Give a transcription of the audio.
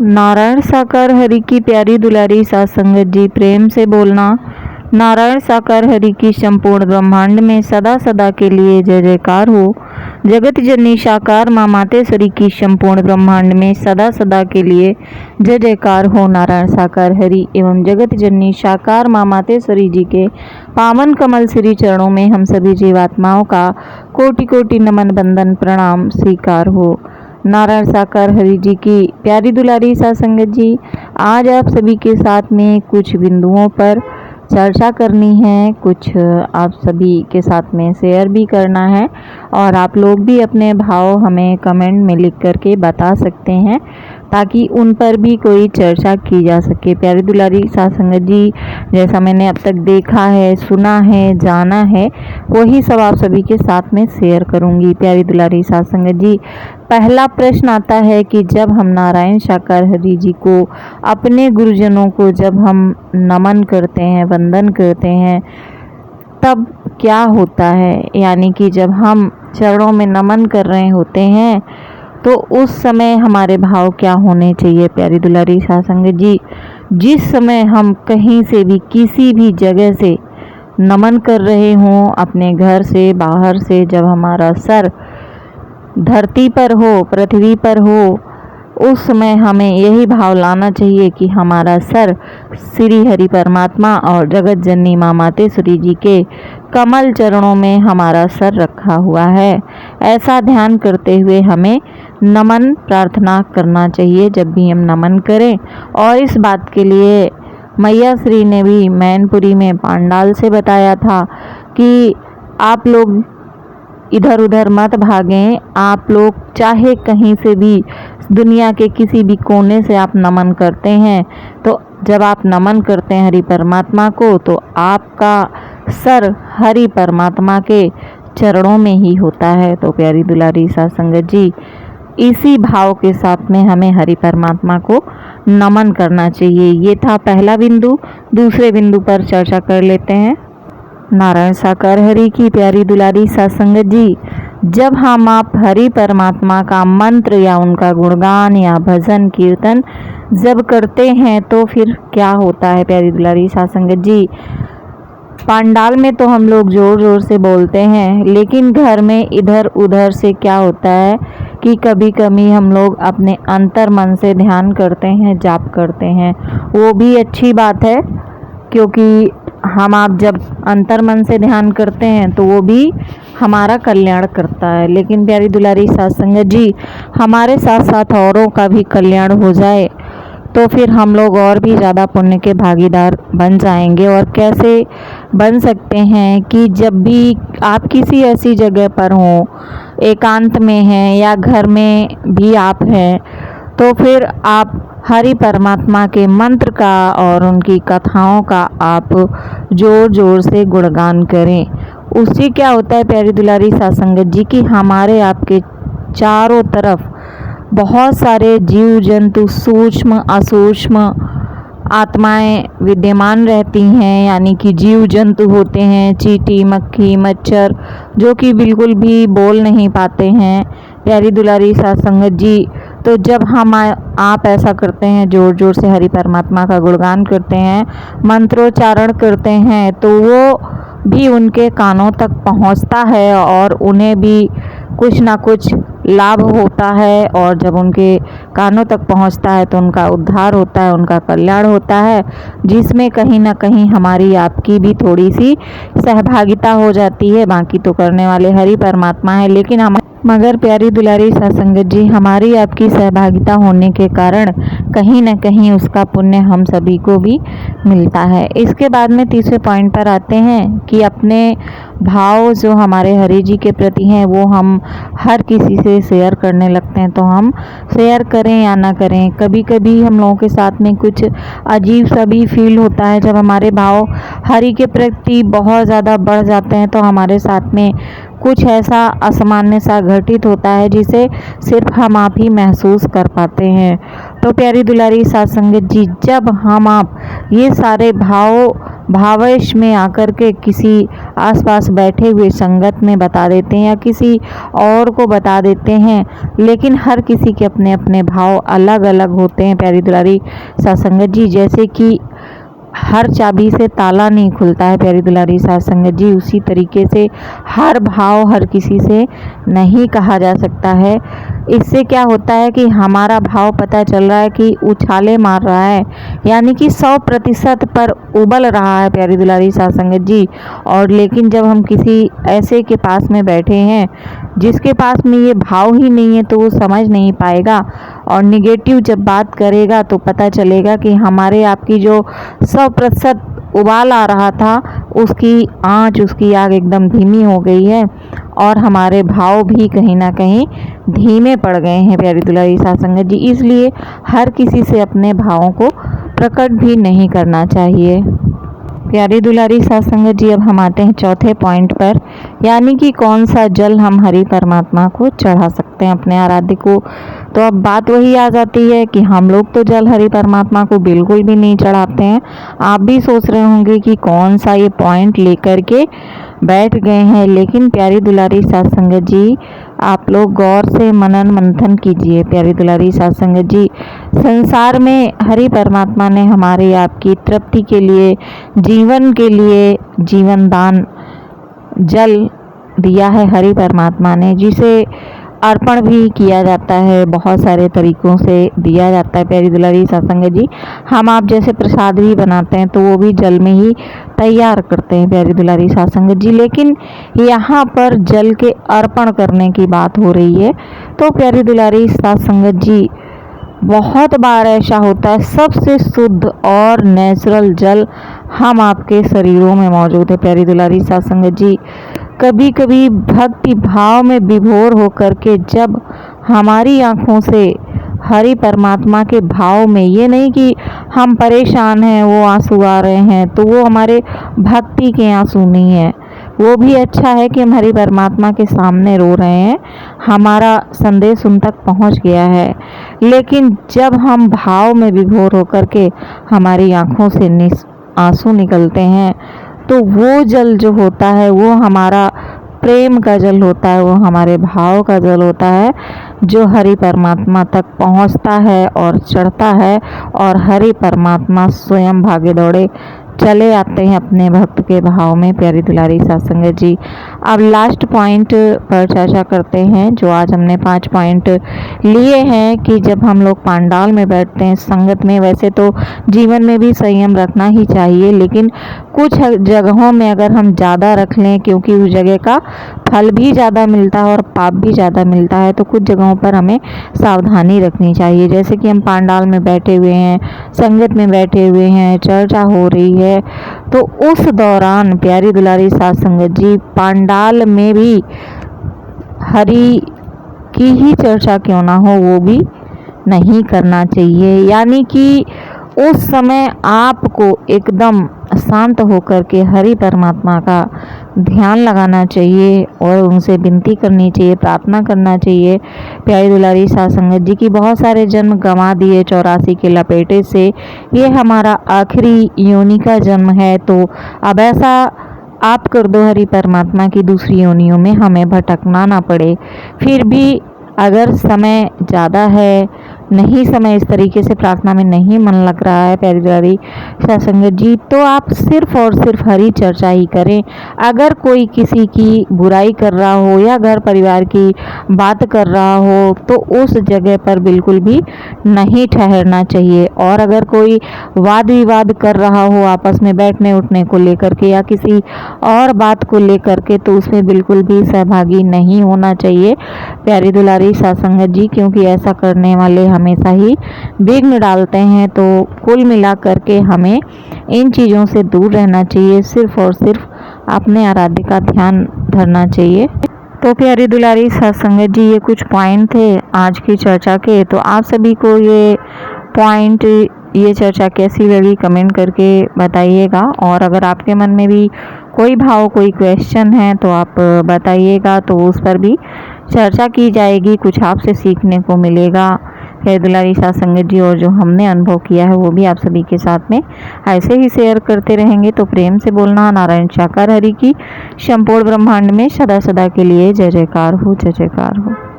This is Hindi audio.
नारायण साकार हरि की प्यारी दुलारी सात संगत जी, प्रेम से बोलना। नारायण साकार हरि की संपूर्ण ब्रह्मांड में सदा सदा के लिए जय जयकार हो। जगत जननी साकार माँ मातेश्वरी की संपूर्ण ब्रह्मांड में सदा सदा के लिए जय जयकार हो। नारायण साकार हरि एवं जगत जननी साकार माँ मातेश्वरी जी के पावन कमल श्री चरणों में हम सभी जीवात्माओं का कोटि कोटि नमन बंदन प्रणाम स्वीकार हो। नारायण साकार हरि जी की प्यारी दुलारी सात संगत जी, आज आप सभी के साथ में कुछ बिंदुओं पर चर्चा करनी है, कुछ आप सभी के साथ में शेयर भी करना है और आप लोग भी अपने भाव हमें कमेंट में लिख करके बता सकते हैं ताकि उन पर भी कोई चर्चा की जा सके। प्यारी दुलारी सात संगत जी, जैसा मैंने अब तक देखा है, सुना है, जाना है, वही सब आप सभी के साथ में शेयर करूंगी। प्यारी दुलारी सात संगत जी, पहला प्रश्न आता है कि जब हम नारायण साकार हरि जी को, अपने गुरुजनों को जब हम नमन करते हैं, वंदन करते हैं, तब क्या होता है? यानी कि जब हम चरणों में नमन कर रहे होते हैं तो उस समय हमारे भाव क्या होने चाहिए? प्यारी दुलारी सात संगत जी, जिस समय हम कहीं से भी, किसी भी जगह से नमन कर रहे हों, अपने घर से, बाहर से, जब हमारा सर धरती पर हो, पृथ्वी पर हो, उस समय हमें यही भाव लाना चाहिए कि हमारा सर श्री हरि परमात्मा और जगत जननी माँ मातेश्वरी जी के कमल चरणों में हमारा सर रखा हुआ है। ऐसा ध्यान करते हुए हमें नमन प्रार्थना करना चाहिए जब भी हम नमन करें। और इस बात के लिए मैया श्री ने भी मैनपुरी में पांडाल से बताया था कि आप लोग इधर उधर मत भागें, आप लोग चाहे कहीं से भी, दुनिया के किसी भी कोने से आप नमन करते हैं तो जब आप नमन करते हैं हरि परमात्मा को तो आपका सर हरि परमात्मा के चरणों में ही होता है। तो प्यारी दुलारी सात संगत जी, इसी भाव के साथ में हमें हरि परमात्मा को नमन करना चाहिए। ये था पहला बिंदु। दूसरे बिंदु पर चर्चा कर लेते हैं। नारायण साकार हरि की प्यारी दुलारी सात संगत जी, जब हम आप हरि परमात्मा का मंत्र या उनका गुणगान या भजन कीर्तन जब करते हैं तो फिर क्या होता है? प्यारी दुलारी सात संगत जी, पांडाल में तो हम लोग जोर जोर से बोलते हैं, लेकिन घर में इधर उधर से क्या होता है कि कभी कभी हम लोग अपने अंतर मन से ध्यान करते हैं, जाप करते हैं। वो भी अच्छी बात है, क्योंकि हम आप जब अंतर मन से ध्यान करते हैं तो वो भी हमारा कल्याण करता है। लेकिन प्यारी दुलारी सात संगत जी, हमारे साथ साथ औरों का भी कल्याण हो जाए तो फिर हम लोग और भी ज़्यादा पुण्य के भागीदार बन जाएंगे। और कैसे बन सकते हैं कि जब भी आप किसी ऐसी जगह पर हों, एकांत में हैं या घर में भी आप हैं, तो फिर आप हरि परमात्मा के मंत्र का और उनकी कथाओं का आप जोर जोर से गुणगान करें। उससे क्या होता है प्यारी दुलारी सात संगत जी कि हमारे आपके चारों तरफ बहुत सारे जीव जंतु, सूक्ष्म असूक्ष्म आत्माएं विद्यमान रहती हैं। यानी कि जीव जंतु होते हैं, चींटी, मक्खी, मच्छर, जो कि बिल्कुल भी बोल नहीं पाते हैं। प्यारी दुलारी सात संगत जी, तो जब हम आप ऐसा करते हैं, जोर जोर से हरि परमात्मा का गुणगान करते हैं, मंत्रोच्चारण करते हैं, तो वो भी उनके कानों तक पहुंचता है और उन्हें भी कुछ ना कुछ लाभ होता है। और जब उनके कानों तक पहुंचता है तो उनका उद्धार होता है, उनका कल्याण होता है, जिसमें कहीं ना कहीं हमारी आपकी भी थोड़ी सी सहभागिता हो जाती है। बाकी तो करने वाले हरि परमात्मा है, लेकिन मगर प्यारी दुलारी सात संगत जी, हमारी आपकी सहभागिता होने के कारण कहीं न कहीं उसका पुण्य हम सभी को भी मिलता है। इसके बाद में तीसरे पॉइंट पर आते हैं कि अपने भाव जो हमारे हरि जी के प्रति हैं वो हम हर किसी से शेयर करने लगते हैं। तो हम शेयर करें या ना करें, कभी कभी हम लोगों के साथ में कुछ अजीब सा भी फील होता है। जब हमारे भाव हरि के प्रति बहुत ज़्यादा बढ़ जाते हैं तो हमारे साथ में कुछ ऐसा असामान्य सा घटित होता है जिसे सिर्फ हम आप ही महसूस कर पाते हैं। तो प्यारी दुलारी सात संगत जी, जब हम आप ये सारे भाव भावेश में आकर के किसी आसपास बैठे हुए संगत में बता देते हैं या किसी और को बता देते हैं, लेकिन हर किसी के अपने अपने भाव अलग अलग होते हैं प्यारी दुलारी साथ संगत जी। जैसे कि हर चाबी से ताला नहीं खुलता है प्यारी दुलारी साथ संगत जी, उसी तरीके से हर भाव हर किसी से नहीं कहा जा सकता है। इससे क्या होता है कि हमारा भाव पता चल रहा है कि उछाले मार रहा है, यानी कि 100% पर उबल रहा है प्यारी दुलारी साथ संगत जी। और लेकिन जब हम किसी ऐसे के पास में बैठे हैं जिसके पास में ये भाव ही नहीं है, तो वो समझ नहीं पाएगा और निगेटिव जब बात करेगा तो पता चलेगा कि हमारे आपकी जो 100% उबाल आ रहा था, उसकी आंच उसकी आग एकदम धीमी हो गई है और हमारे भाव भी कहीं ना कहीं धीमे पड़ गए हैं प्यारी दुलारी साथ संगत जी। इसलिए हर किसी से अपने भावों को प्रकट भी नहीं करना चाहिए प्यारी दुलारी साथ संगत जी। अब हम आते हैं चौथे पॉइंट पर, यानी कि कौन सा जल हम हरि परमात्मा को चढ़ा सकते हैं, अपने आराध्य को। तो अब बात वही आ जाती है कि हम लोग तो जल हरि परमात्मा को बिल्कुल भी नहीं चढ़ाते हैं। आप भी सोच रहे होंगे कि कौन सा ये पॉइंट लेकर के बैठ गए हैं, लेकिन प्यारी दुलारी साथ संगत जी आप लोग गौर से मनन मंथन कीजिए प्यारी दुलारी साथ संगत जी। संसार में हरि परमात्मा ने हमारे आपकी तृप्ति के लिए, जीवन के लिए जीवन दान जल दिया है हरि परमात्मा ने, जिसे अर्पण भी किया जाता है, बहुत सारे तरीकों से दिया जाता है प्यारी दुलारी साथ संगत जी। हम आप जैसे प्रसाद भी बनाते हैं तो वो भी जल में ही तैयार करते हैं प्यारी दुलारी साथ संगत जी। लेकिन यहाँ पर जल के अर्पण करने की बात हो रही है, तो प्यारी दुलारी साथ संगत जी बहुत बार ऐसा होता है सबसे शुद्ध और नेचुरल जल हम आपके शरीरों में मौजूद है प्यारी दुलारी साथ संगत जी। कभी कभी भक्ति भाव में विभोर होकर के जब हमारी आँखों से हरि परमात्मा के भाव में, ये नहीं कि हम परेशान हैं वो आंसू आ रहे हैं, तो वो हमारे भक्ति के आंसू नहीं है, वो भी अच्छा है कि हम हरि परमात्मा के सामने रो रहे हैं, हमारा संदेश उन तक पहुंच गया है। लेकिन जब हम भाव में विभोर होकर के हमारी आंखों से आंसू निकलते हैं, तो वो जल जो होता है वो हमारा प्रेम का जल होता है, वो हमारे भाव का जल होता है, जो हरि परमात्मा तक पहुंचता है और चढ़ता है और हरि परमात्मा स्वयं भागे दौड़े चले आते हैं अपने भक्त के भाव में प्यारी दुलारी साथ संगत जी। अब लास्ट पॉइंट पर चर्चा करते हैं, जो आज हमने 5 पॉइंट लिए हैं कि जब हम लोग पंडाल में बैठते हैं संगत में, वैसे तो जीवन में भी संयम रखना ही चाहिए, लेकिन कुछ जगहों में अगर हम ज़्यादा रख लें, क्योंकि उस जगह का फल भी ज़्यादा मिलता है और पाप भी ज़्यादा मिलता है, तो कुछ जगहों पर हमें सावधानी रखनी चाहिए। जैसे कि हम पंडाल में बैठे हुए हैं, संगत में बैठे हुए हैं, चर्चा हो रही है, तो उस दौरान प्यारी दुलारी साथ संगत जी पंडाल में भी हरि की ही चर्चा क्यों ना हो वो भी नहीं करना चाहिए। यानी कि उस समय आपको एकदम शांत होकर के हरि परमात्मा का ध्यान लगाना चाहिए और उनसे विनती करनी चाहिए, प्रार्थना करना चाहिए प्यारी दुलारी साथ संगत जी की बहुत सारे जन्म गंवा दिए 84 के लपेटे से, ये हमारा आखिरी योनि का जन्म है, तो अब ऐसा आप कर दो हरि परमात्मा की दूसरी योनियों में हमें भटकना ना पड़े। फिर भी अगर समय ज़्यादा है, नहीं समय इस तरीके से प्रार्थना में नहीं मन लग रहा है प्यारी दुलारी साथ संगत जी, तो आप सिर्फ और सिर्फ हरि चर्चा ही करें। अगर कोई किसी की बुराई कर रहा हो या घर परिवार की बात कर रहा हो, तो उस जगह पर बिल्कुल भी नहीं ठहरना चाहिए। और अगर कोई वाद विवाद कर रहा हो आपस में बैठने उठने को लेकर के या किसी और बात को लेकर के, तो उसमें बिल्कुल भी सहभागी नहीं होना चाहिए प्यारी दुलारी साथ संगत जी, क्योंकि ऐसा करने वाले हमेशा ही विघ्न डालते हैं। तो कुल मिला करके हमें इन चीज़ों से दूर रहना चाहिए, सिर्फ और सिर्फ अपने आराध्य का ध्यान धरना चाहिए। तो प्यारी दुलारी साथ संगत जी ये कुछ पॉइंट थे आज की चर्चा के। तो आप सभी को ये पॉइंट, ये चर्चा कैसी लगी कमेंट करके बताइएगा। और अगर आपके मन में भी कोई भाव, कोई क्वेश्चन है तो आप बताइएगा, तो उस पर भी चर्चा की जाएगी, कुछ आपसे सीखने को मिलेगा प्यारी दुलारी साथ संगत जी, और जो हमने अनुभव किया है वो भी आप सभी के साथ में ऐसे ही शेयर करते रहेंगे। तो प्रेम से बोलना नारायण साकार हरि की संपूर्ण ब्रह्मांड में सदा सदा के लिए जय जयकार हो, जय जयकार हो।